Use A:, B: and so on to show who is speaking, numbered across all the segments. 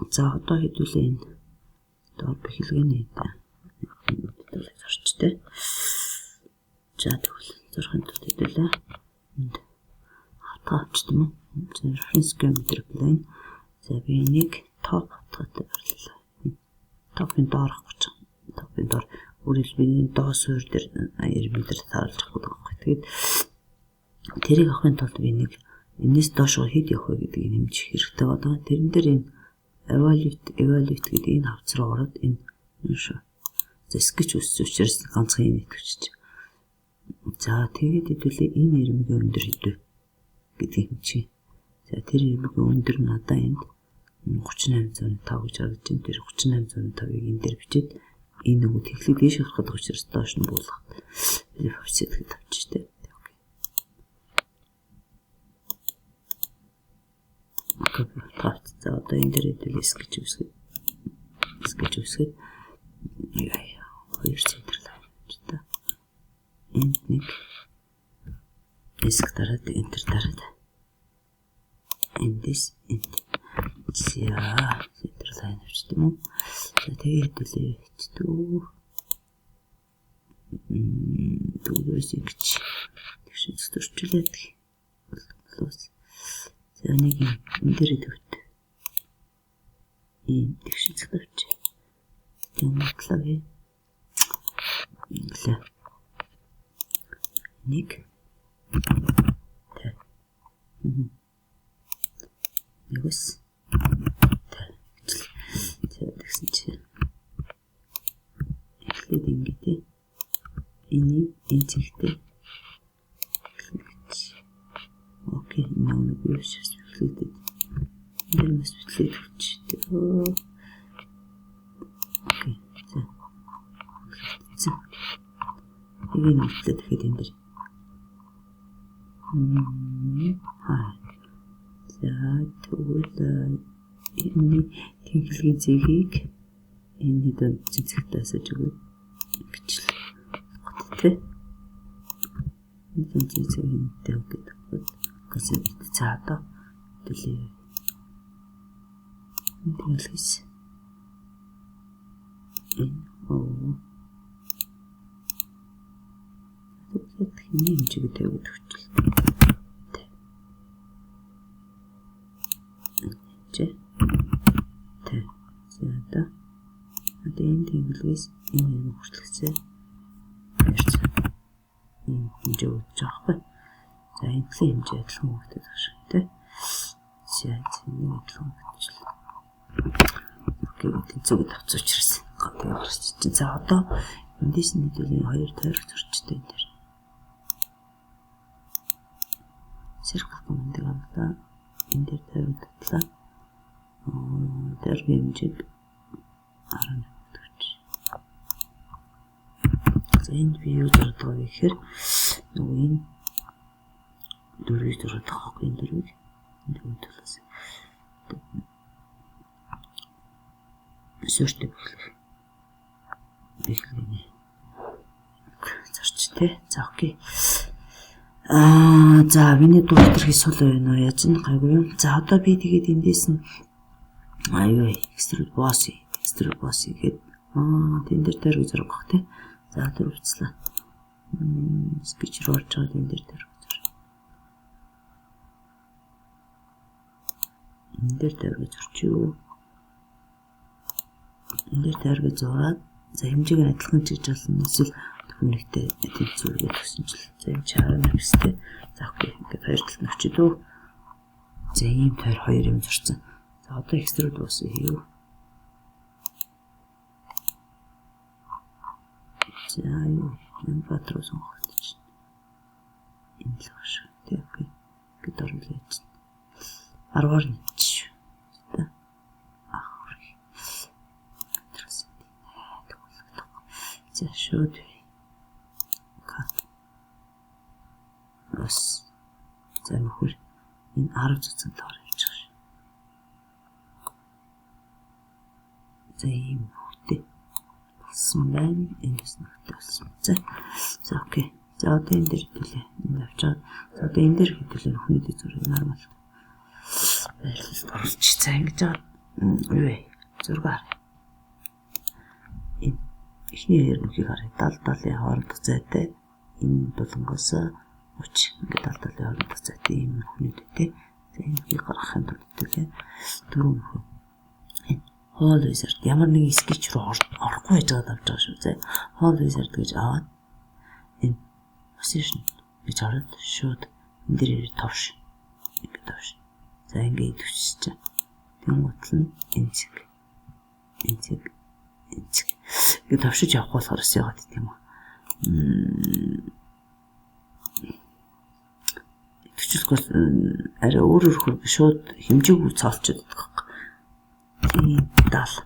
A: За одоо хэдүүлээ энэ доор бэхэлгээний хэдүүлээ зорчтой. За тэгвэл зурханд хэдүүлээ. Энд авчт юм уу? Reference geometry plane. За би энийг топ хатгатай байрлалаа. Топын доор авах гэж. Топын доор үргэлжлэн доос суурь дээр 90 м тааруулж авах гэдэг байна. Тэгээд тэрийг авахын тулд би нэг энэс доош хэд явах вэ гэдгийг нэмжих хэрэгтэй байна. Тэрэн дээр энэ evaluate гэдэг энэ хавц руу ороод энэ шүү. За sketch үсч учраас ганцхан энэ итгэвч. За тэгээд хэдүүлээ энэ ирмэгийн өндөр хэдв гэдгийг хэмжээ. За тэр ирмэгийн өндөр надаа энд 38.5 гэж харагдаж байна. Тэр 38.5-ыг энэ дээр бичээд энэ нөгөө тэглэг дээш харахад учраас доош нь буулгах. Тэр offset гэж тавьчих тийм. Окей. За одоо энэ дээр хэдүүлээ sketch үсгээд яа 2 cm тавьчих та. Энд нэг диск дараад enter дараад эндээс энд за center line авчт юм уу. За тэгээд хэдүүлээ хэвчдүү дүүрээс ингэж тэгшин зөрчлээд болоос. За нэг энэ дээр төвт ийм тэгшин зөрч юм бодлоо гээ. Нэг нэгс тэгсэн чи эхлээд ингэдэй энийг энэ зэгтээ окей нэг юу шээс эхлээд энэ мэс битлээд хүчтэй окей за энэ битлээд тэгэхэд энэ дэр за тэгвэл энэ тэнхлэгийн зэгийг энэ дэд зэгтээ асаж өгөө гэж л гот энэ зэгийг гэдэг гэсэн за одоо төлөө интеллис энэ тэгвэл хиний хэмжээтэй тавьдаг хүчил за одоо энэ тэнглээс энэ юм хүртэлцээ энэ хэмжээ өгч байгаа байхгүй. За энэ хэмжээ адилхан өгдөг шиг тий. За энэ адилхан өгчлээ. Окей зөв тавц учраас гоо гарч чинь. За одоо эндээс нь хэдүүлээ 2 тойрог зурчтай энэ дэр. Circle командыг авлаа. Энэ дээр тойрог татлаа. Тэр хэмжээг 11 өгч. За энэ view зурдаг гэхээр нөгөө энэ дөрвийг зурдаг энэ дөрвийг энэ төлөөс сөртэй бэхлэний зарчтэй. За окей. За миний доктор хийсэл байна уу? Яаж н гайгүй юм. За одоо би тэгээд эндээс нь аюу extrude boss гэдэг тэн дээр тойрог зураг баг тий. За тэр үцлээ. Sketch руу орж байгаа энэ дээр тойрог зураг. Энэ дээр тойрог зурчихё. Энэ дээр тойрог зураад за хэмжээг нь адилхан хийж болно. Эсвэл хүнэгтэй тэд зүргээд өгсөн чил. За энэ чараа нэгстэй. За окей. Ингээд хоёр талд нөчдөө. За ийм тойр хоёр юм зурсан. За одоо extrude boss хийв. За юу энэ батруу сонгож энэ л багш тий окей гээд орлооч 10-аар нэтч та ахрыг трас за шууд кат бас за нөхөр энэ 10 цэцэн тоор явж байгаа ш. За ийм хөвтэй байна. Энэс нэгтсэн. За окей. За одоо энэ дээр хэлээ. Энэ авчаад. За одоо энэ дээр хэлээ нөхнөд зураг нормал. Баярлалаа. За ингэж зургаар энэ эхний хоёр нүхийг харъя. Далын хоорондох зайтай энэ булангаас 30 ингээд далын хоорондох зайтай ийм нүхнүүд тий. За энэ нүхийг гаргахын тулд тий 4 нүх. Энэ Hall Wizard ямар нэг скетч руу орохгүй байж байгаа авч байгаа шүү. За Hall Wizard гэж аваад энэ position гэж хараад шууд энэ дээр товш. Ингээд товш. За ингээд төвчж чаа. Тэнгуутл нь энэ цэг. Ингээд товшиж явах болохоор яагаад гэдэм юм. Төвчлөхөс арай өөр шууд хэмжээгүй цаалчод байгаа. Тийм дал.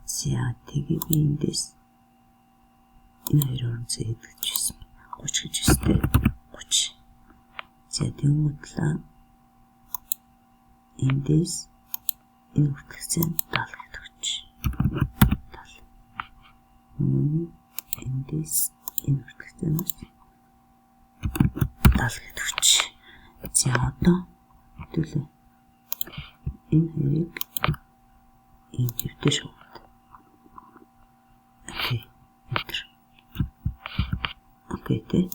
A: За тэгээ би эндээс энэ хоёрын зэд гэж байсан. 30 гэж өстэй. 30. За тэнгуутлаа эндээс энэ хүртэлцэн 70 гэдэг хүч. 70. Эндээс энэ хүртэлцэнээс 70 гэдэг хүч. За одоо хэдүүлээ. Энэ хоёрыг ийм дэвтэ шууд. Окей, тэ.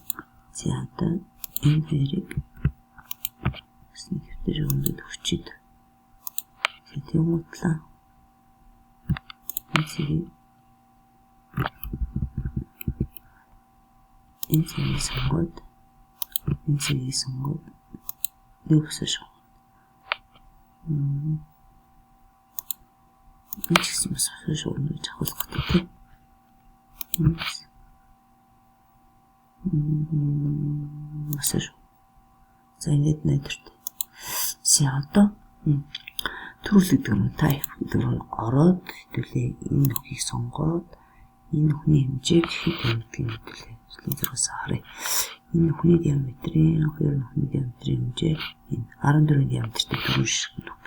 A: За одоо энэ хоёрыг дэвтэ шууд хүчит. Тэнгуутлаа энэ зэрэг сонгоод нэг өсөж энэ ч бас шууд нэг авах гэдэг тийм. Масаж. За ингээд найдварт. Одоо төрүүлэг гэдэг нь type гэдэг нь ороод хэдүүлээ энэ нүхийг сонгоод энэ нүхний хэмжээг хэдүүлээ хэдүүлээ. Следрээс харъя. Энэ нүхний диаметрийн хоёр нүхний диаметрийн хэмжээ энэ 14 диаметртэй төрөл шиг нүх.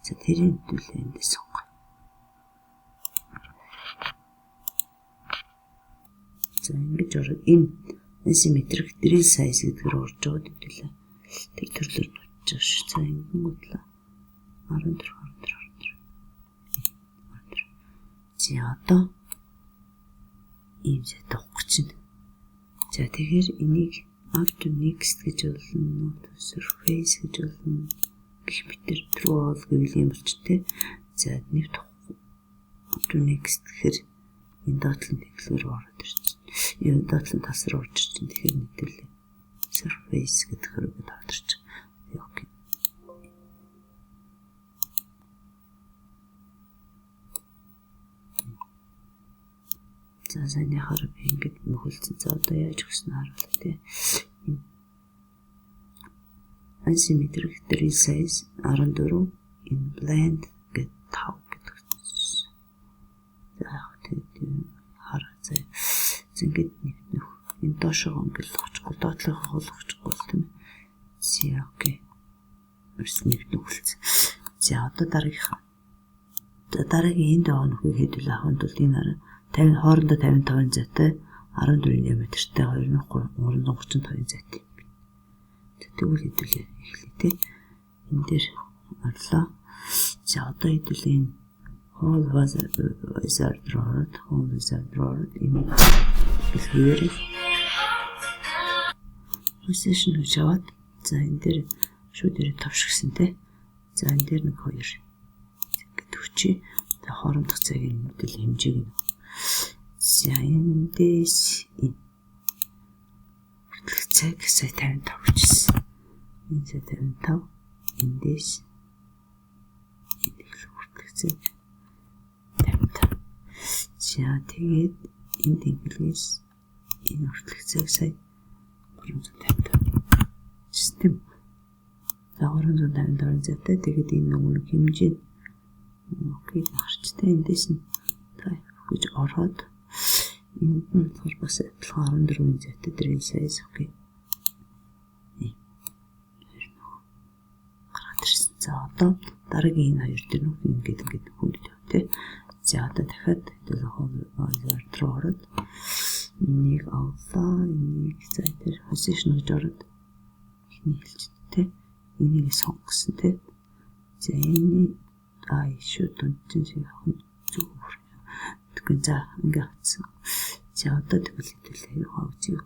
A: За тэрийг хэдүүлээ эндээс сонгоо. За ингэж ороод энэ асимметрик drill size гэдгээр орж байгаа хэдүүлээ. Тэр төрлөөр нутж ш. За ингэнгүүтлээ 14. За одоо ийм зэт авах чинь. За тэгэхээр энийг after next гэж болно. Surface гэж болно. Гэх мэтэр through all гэвэл юм болчтой. За нэвт after next гэхээр энэ доотлон тэглэр ороод ирж. Энэ доотлон тасар орж ирж. Тэгэхээр нийтэлээ surface гэдэг хэрэг тавьчих. Окей. За сайн яхаар би ингэж нөхөлцөн. За одоо яаж өгснө харуулъя тий. Asymmetric drill size 14 in blend get 5 гэдэг. За тэгээд харах зэ. Зингэд нэг нөх. Энэ доошоо ингэж очихгүй доотлохоо холчихгүй тийм. За окей. Өрс нэг нөхөлцөн. За одоо дараагийнхаа. За дараагийн энд байгаа нөхөийг хэдүүл авахын тулд энэ хараа 50 хоорондоо 55 зайтай 14 диаметртэй 235 зайтай. Тэгвэл хэдүүлээ эхлэе тий. Энэ дээр орлоо. За одоо хэдүүлээ энэ Hall Wizard ороод энэ хэлээр position гэж аваад за энэ дээр шууд ирээ тавшигсан тий. За энэ дээр нэг хоёр гэдэг хүчи тэг хоорондох цагийн мэдээлэл хэмжээг нь. За эндээс энэ цаг сая 55 хүчсэн. Энэ сая 55 эндээс энэ хүртэлх цаг 55. За тэгээд энэ тэнхлээс энэ хүртэлх цаг сая 355. Систем. За 355 зайтай тэгээд энэ нэг хэмжээ окей харчтай эндээс нь гэж ороод энд нь бас адилхан 14 зайтай drill size окей. Гараад ирсэн. За одоо дараагийн энэ хоёр дээр нүх ингээд хүндэт яв тий. За одоо дахиад Hall руу ороод нэг авлаа нэг зай дээр position гэж ороод ихний хэлж тий. Энийг сонгосон тий. За энэ шүү дунджин шиг зүгээр. Тэгэхээр за ингээ авцсан. За одоо тэгвэл хэлээ юу хаа үзье.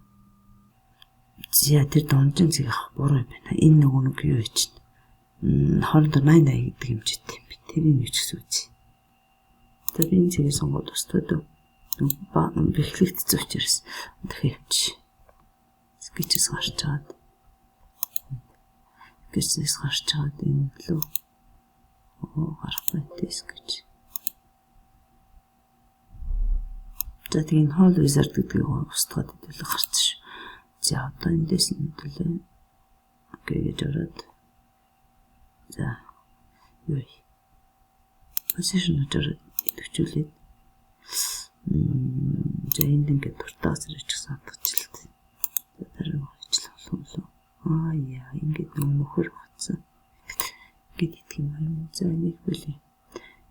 A: За тэр дунджин зэг авах буруу юм байна. Энэ нэг юу вэ чинь? Хоорондоо 80 гэдэг хэмжээтэй юм би. Тэрийг юу ч гэсэн үзье. Тэр энэ зэгийг сонгоод устдаад бэхлэгдсэн учраас дахиад явчих. Скетчээс гарч чаад. Скетчээс гарч чаад энэ лөө. Гарахгүй скетч. За тийм Hall Wizard гэдгийг устгаад хэлээ гарч шүү. За одоо эндээс нь хэлээ. Окей гэж ороод. За юу вэ? Position очоод төвчүүлээд. За энд ингээд дуртаас ирчихсэн хатгачлалт. За дараа ажиллах болов. Яа ингээд нөхөр хатсан. Гэт идэх юм байна. За энийг бүлээ.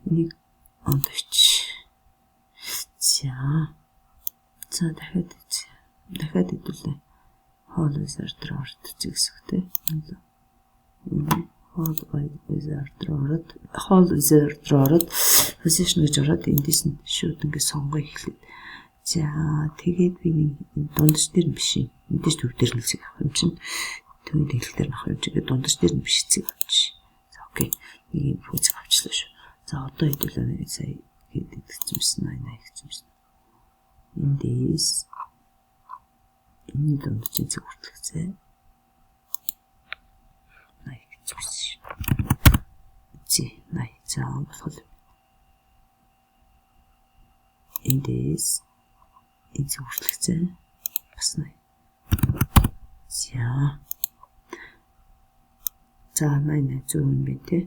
A: Энийг ондовч. За дахиад хэдүүлээ. Hall Wizard руу орж үзэхтэй. Hall Wizard руу ороод position гэж ороод эндээс нь шууд ингээд сонгоо эхлэв. За тэгээд би нэг дундаж дээр нь биш юм. Эндээс төв дээр нь зэг авах юм чинь. Төвийн дэлгэл дээр авах юм чигээ дундаж дээр нь биш зэг авчих. За окей. Нэг юм хүзэг авчлаа шүү. За одоо хэдүүлээ сая хийдэгцсэн 80 хийсэн. Эндээс энэ дундаж зэг хүртэлцээ. 80 хийсэн. Зэ 80 за болох. Эндээс энэ зэг хүртэлцээ. Бас 80. За 80 100 юм бэ те.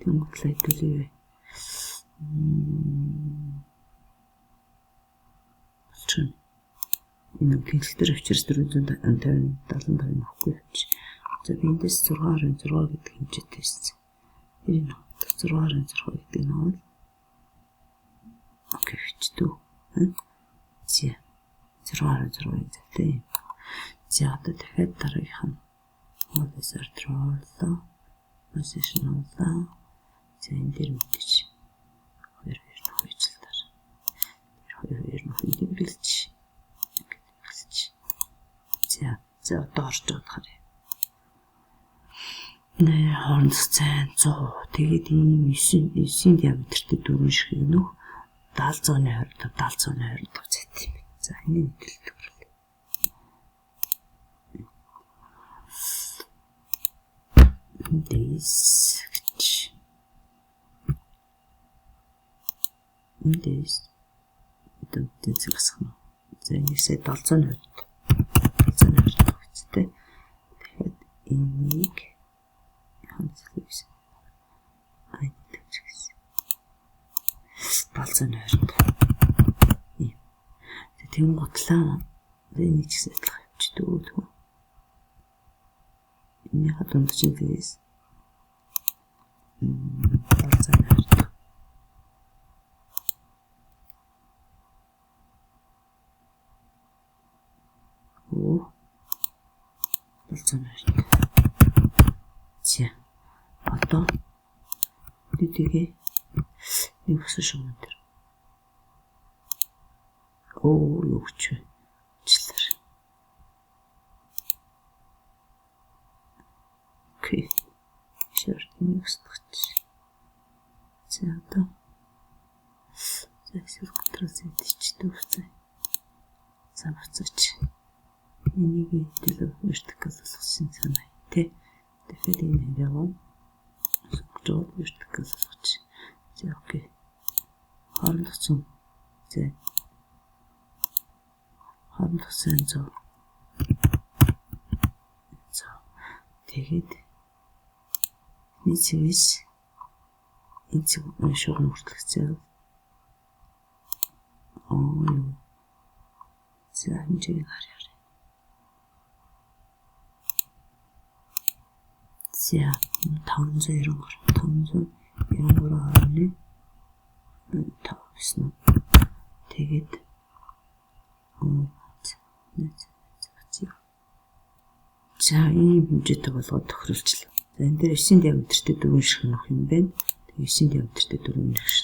A: Тэнгуүлээ хэдүүлээ. Болчихно. Энэ тэнцэлтэр авчирс 450 75 нөхгүй авч. За би эндээс 6.6 гэдэг хэмжээтэй байсан. Энэ 6.6 гэдэг нь бол окей хэвчдүү. За 6.6 гэдэг. За одоо дахиад дараагийнх нь Hall Wizard руу орлоо. Position орлоо. За энэ дээр мэдээж 2 нөхөжлөлтөөр. 2 нөхөд бэлж. За одоо орж байгаа. Нэ хооронд цайн 100. Тэгээд ийм 9 диаметртэй дөрвөн шиг нөх 70-120 70-120 цэт юм. За энэ мэдээлэл. Эндээс дэцэг асах. За энэсээ 70-120 хэвчтэй. Тэгэхээр энийг хандлуулсан. Айдчихсэн. 70-120. Тийм готлаа. Энийг ч гэсэн адилхан явчихдаг. Энэ хатунд чинь дээс. 70-120. За одоо тэтэгээ нэг өсөж шугам дээр юуч члэр окей шэрт нэг өсдөж за одоо зөвсөр контрол зэдчихдээ үцээ за буцаач энийг дэлгэр вертикал болгосон санаа тий тэгэхээр энэ яваа зөв вертикал болгоч за окей хоорондоцсон за хоорондоцсон зөв тэгээд нийцээс энэ шугам хүртэлцээ за хэмжээг харъя. За 593 593 тавсан. Тэгээд за ийм хэмжээтэй болгоод тохируулчлаа. За энэ дээр 9 диаметртэй дөрвөн шиг нөх юм байна. 9-нд явдэртэй 4 нэг шүү.